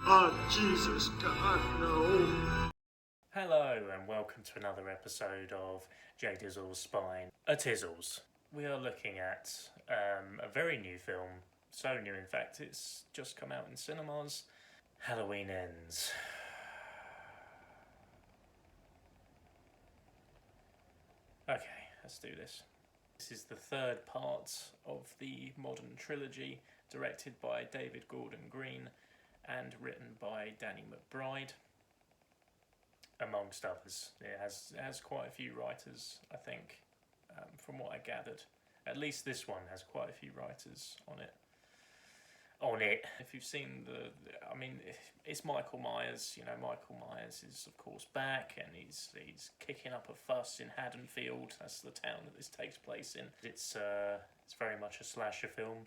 Oh, Jesus, God, no. Hello and welcome to another episode of JDizzle's Spine, a Tizzles. We are looking at a very new film, so new in fact it's just come out in cinemas. Halloween Ends. Okay, let's do this. This is the third part of the modern trilogy, directed by David Gordon Green and written by Danny McBride, amongst others. It has quite a few writers, I think, from what I gathered. At least this one has quite a few writers on it. If you've seen I mean, it's Michael Myers. You know, Michael Myers is of course back, and he's kicking up a fuss in Haddonfield. That's the town that this takes place in. It's very much a slasher film.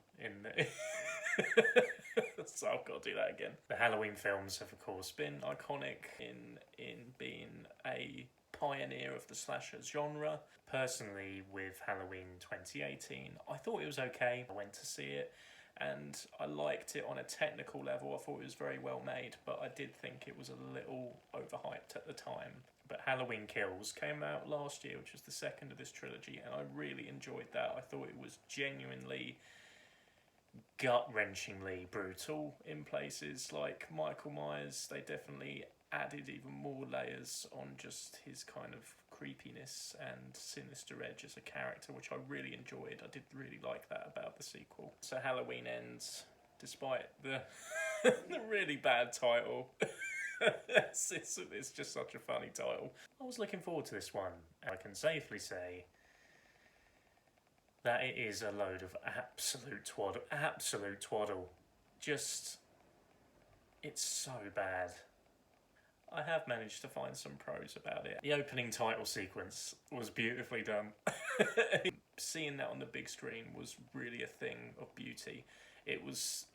So I've got to do that again. The Halloween films have of course been iconic in being a pioneer of the slasher genre. Personally, with Halloween 2018, I thought it was okay. I went to see it, and I liked it on a technical level. I thought it was very well made, but I did think it was a little overhyped at the time. But Halloween Kills came out last year, which was the second of this trilogy, and I really enjoyed that. I thought it was genuinely gut-wrenchingly brutal in places. Like Michael Myers, they definitely added even more layers on just his kind of creepiness and sinister edge as a character, which I really enjoyed. I did really like that about the sequel. So Halloween Ends, despite the the really bad title. it's just such a funny title. I was looking forward to this one, and I can safely say that it is a load of absolute twaddle. Just, it's so bad. I have managed to find some pros about it. The opening title sequence was beautifully done. Seeing that on the big screen was really a thing of beauty. It was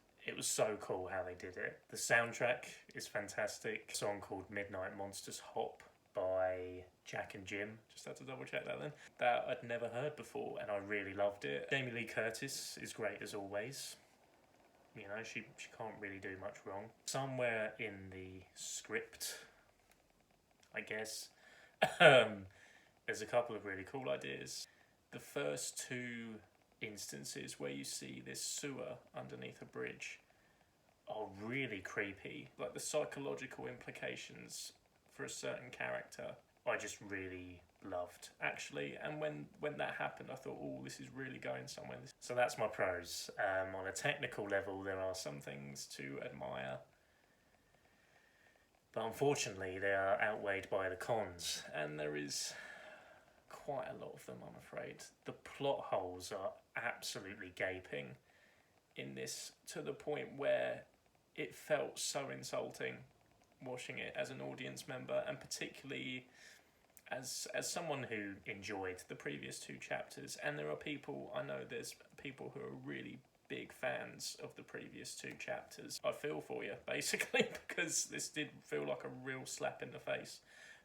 so cool how they did it. The soundtrack is fantastic. A song called Midnight Monsters Hop by Jack and Jim. Just had to double check that then. That I'd never heard before, and I really loved it. Jamie Lee Curtis is great as always. You know, she can't really do much wrong. Somewhere in the script, I guess, there's a couple of really cool ideas. The first two instances where you see this sewer underneath a bridge are really creepy. Like the psychological implications for a certain character, I just really loved, actually. And when that happened, I thought, oh, this is really going somewhere. So that's my pros. On a technical level, there are some things to admire, but unfortunately they are outweighed by the cons, and there is quite a lot of them, I'm afraid. The plot holes are absolutely gaping in this, to the point where it felt so insulting watching it as an audience member, and particularly as someone who enjoyed the previous two chapters. And there are people, I know there's people who are really big fans of the previous two chapters. I feel for you, basically, because this did feel like a real slap in the face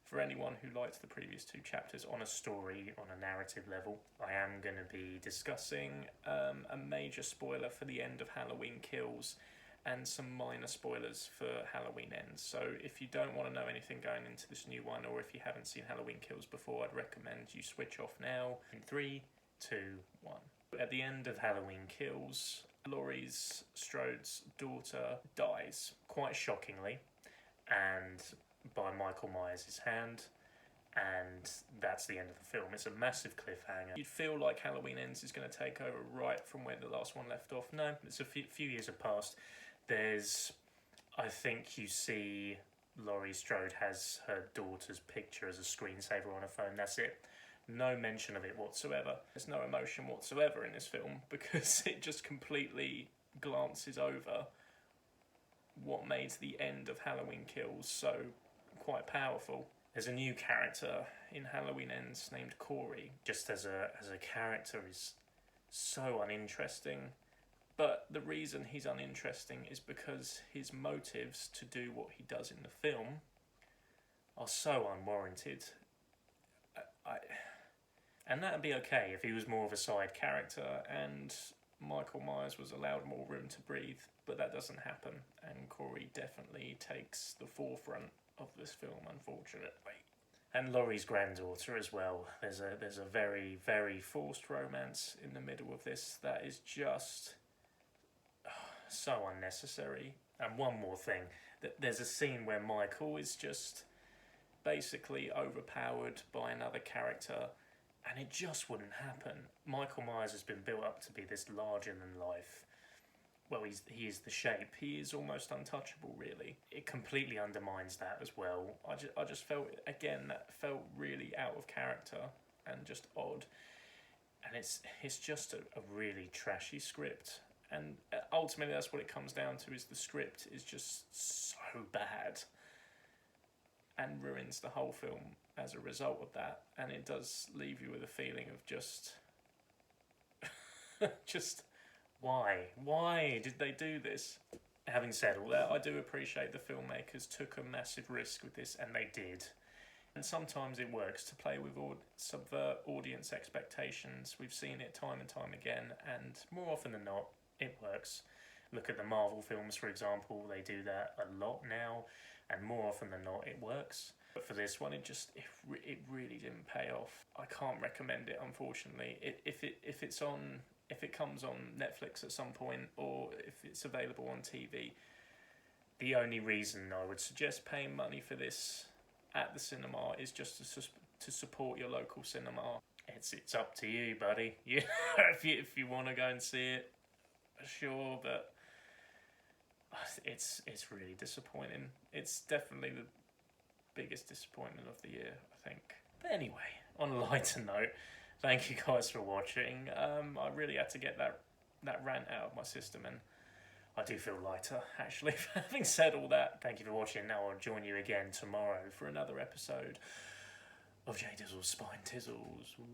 for anyone who liked the previous two chapters on a story, on a narrative level. I am going to be discussing a major spoiler for the end of Halloween Kills, and some minor spoilers for Halloween Ends. So if you don't want to know anything going into this new one, or if you haven't seen Halloween Kills before, I'd recommend you switch off now in 3, 2, 1. At the end of Halloween Kills, Laurie Strode's daughter dies, quite shockingly, and by Michael Myers' hand, and that's the end of the film. It's a massive cliffhanger. You'd feel like Halloween Ends is going to take over right from where the last one left off. No, it's a few years have passed. I think you see Laurie Strode has her daughter's picture as a screensaver on her phone. That's it. No mention of it whatsoever. There's no emotion whatsoever in this film, because it just completely glances over what made the end of Halloween Kills so quite powerful. There's a new character in Halloween Ends named Corey. Just as a character is so uninteresting. But the reason he's uninteresting is because his motives to do what he does in the film are so unwarranted. And that'd be okay if he was more of a side character, and Michael Myers was allowed more room to breathe, but that doesn't happen, and Corey definitely takes the forefront of this film, unfortunately. And Laurie's granddaughter as well. There's a very, very forced romance in the middle of this that is just so unnecessary. And one more thing, there's a scene where Michael is just basically overpowered by another character, and it just wouldn't happen. Michael Myers has been built up to be this larger than life. Well, he is the Shape. He is almost untouchable, really. It completely undermines that as well. I just felt, again, that felt really out of character and just odd. And it's just a really trashy script. And ultimately that's what it comes down to, is the script is just so bad and ruins the whole film as a result of that. And it does leave you with a feeling of just why did they do this? Having said all that, I do appreciate the filmmakers took a massive risk with this, and they did. And sometimes it works to play with subvert audience expectations. We've seen it time and time again, and more often than not, it works. Look at the Marvel films, for example. They do that a lot now, and more often than not, it works. But for this one, it really didn't pay off. I can't recommend it, unfortunately. If it comes on Netflix at some point, or if it's available on TV, the only reason I would suggest paying money for this at the cinema is just to support your local cinema. It's up to you, buddy. You if you want to go and see it, sure, but it's really disappointing. It's definitely the biggest disappointment of the year, I think. But anyway, on a lighter note, thank you guys for watching. I really had to get that rant out of my system, and I do feel lighter, actually. Having said all that, thank you for watching. Now I'll join you again tomorrow for another episode of JDizzle's Spine Tizzles. Ooh.